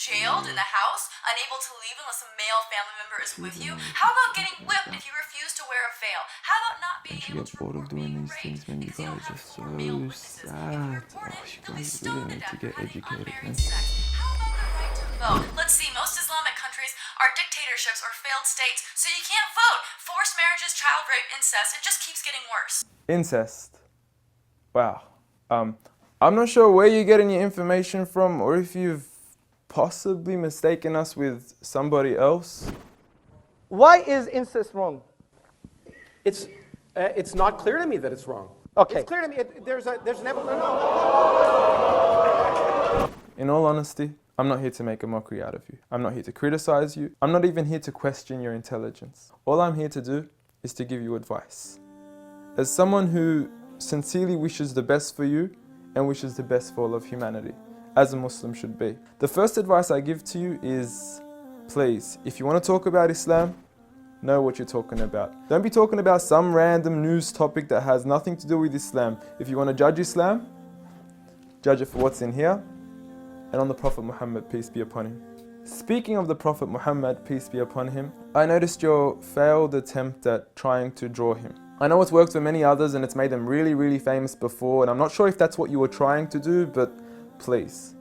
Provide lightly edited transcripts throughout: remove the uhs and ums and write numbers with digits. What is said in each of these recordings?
jailed in the house, unable to leave unless a male family member is with you? How about getting whipped if you refuse to wear a veil? How about not being able to report being raped because you don't have 4 male witnesses? If you report it, you'll be stoned to death for having unmarried sex. How about the right to vote? Let's see, most Islamic countries are dictatorships or failed states, so you can't vote. Forced marriages, child rape, incest, it just keeps getting worse. Incest. Wow. I'm not sure where you're getting your information from or if you've possibly mistaken us with somebody else. Why is incest wrong? It's not clear to me that it's wrong. Okay. It's clear to me. There's an evolution. In all honesty, I'm not here to make a mockery out of you. I'm not here to criticize you. I'm not even here to question your intelligence. All I'm here to do is to give you advice. As someone who sincerely wishes the best for you and wishes the best for all of humanity, as a Muslim should be. The first advice I give to you is, please, if you want to talk about Islam, know what you're talking about. Don't be talking about some random news topic that has nothing to do with Islam. If you want to judge Islam, judge it for what's in here and on the Prophet Muhammad, peace be upon him. Speaking of the Prophet Muhammad, peace be upon him, I noticed your failed attempt at trying to draw him. I know it's worked for many others and it's made them really, really famous before, and I'm not sure if that's what you were trying to do, but please,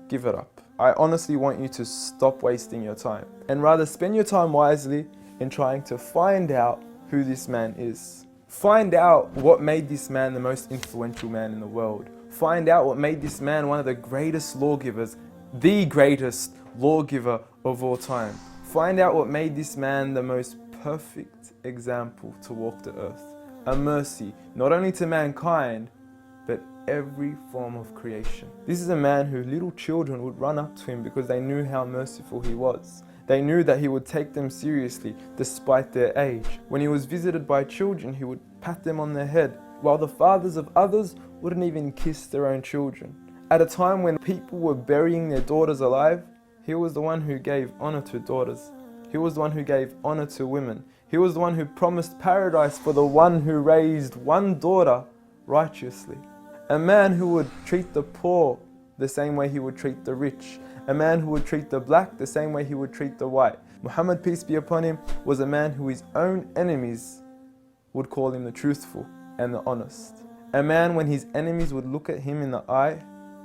give it up. I honestly want you to stop wasting your time and rather spend your time wisely in trying to find out who this man is. Find out what made this man the most influential man in the world. Find out what made this man one of the greatest lawgivers, the greatest lawgiver of all time. Find out what made this man the most perfect example to walk the earth. A mercy, not only to mankind, but every form of creation. This is a man who little children would run up to him because they knew how merciful he was. They knew that he would take them seriously despite their age. When he was visited by children, he would pat them on their head, while the fathers of others wouldn't even kiss their own children. At a time when people were burying their daughters alive, he was the one who gave honor to daughters. He was the one who gave honor to women. He was the one who promised paradise for the one who raised one daughter righteously. A man who would treat the poor the same way he would treat the rich. A man who would treat the black the same way he would treat the white. Muhammad, peace be upon him, was a man who his own enemies would call him the truthful and the honest. A man when his enemies would look at him in the eye,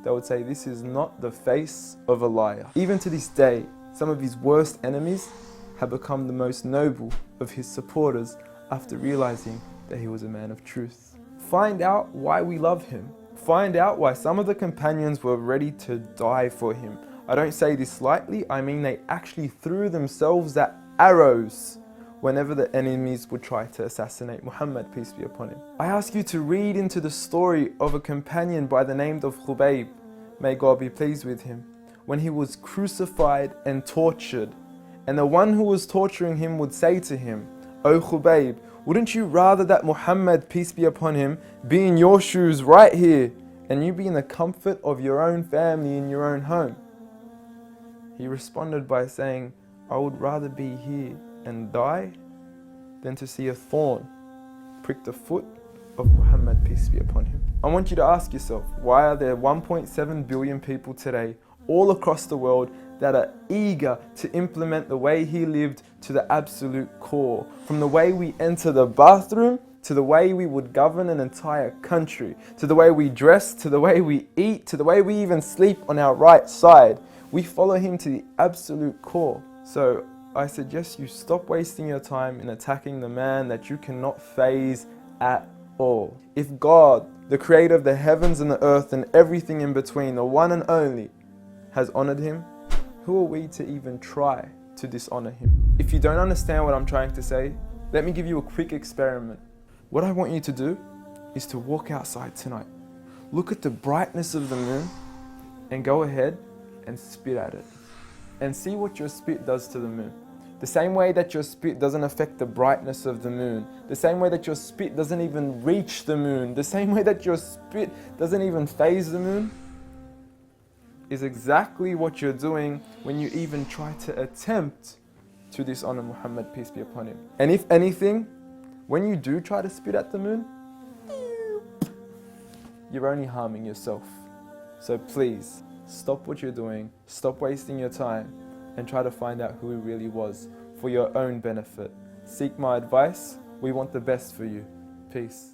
they would say, this is not the face of a liar. Even to this day, some of his worst enemies have become the most noble of his supporters after realizing that he was a man of truth. Find out why we love him. Find out why some of the companions were ready to die for him. I don't say this lightly, I mean they actually threw themselves at arrows whenever the enemies would try to assassinate Muhammad, peace be upon him. I ask you to read into the story of a companion by the name of Khubayb, may God be pleased with him, when he was crucified and tortured. And the one who was torturing him would say to him, "O Khubayb, wouldn't you rather that Muhammad, peace be upon him, be in your shoes right here, and you be in the comfort of your own family in your own home?" He responded by saying, "I would rather be here and die than to see a thorn prick the foot of Muhammad, peace be upon him." I want you to ask yourself, why are there 1.7 billion people today, all across the world, that are eager to implement the way he lived to the absolute core? From the way we enter the bathroom, to the way we would govern an entire country, to the way we dress, to the way we eat, to the way we even sleep on our right side. We follow him to the absolute core. So I suggest you stop wasting your time in attacking the man that you cannot faze at all. If God, the creator of the heavens and the earth and everything in between, the one and only, has honored him, who are we to even try to dishonor him? If you don't understand what I'm trying to say, let me give you a quick experiment. What I want you to do is to walk outside tonight, look at the brightness of the moon, and go ahead and spit at it. And see what your spit does to the moon. The same way that your spit doesn't affect the brightness of the moon, the same way that your spit doesn't even reach the moon, the same way that your spit doesn't even faze the moon, is exactly what you're doing when you even try to attempt to dishonor Muhammad, peace be upon him. And if anything, when you do try to spit at the moon, you're only harming yourself. So please, stop what you're doing, stop wasting your time, and try to find out who he really was for your own benefit. Seek my advice. We want the best for you. Peace.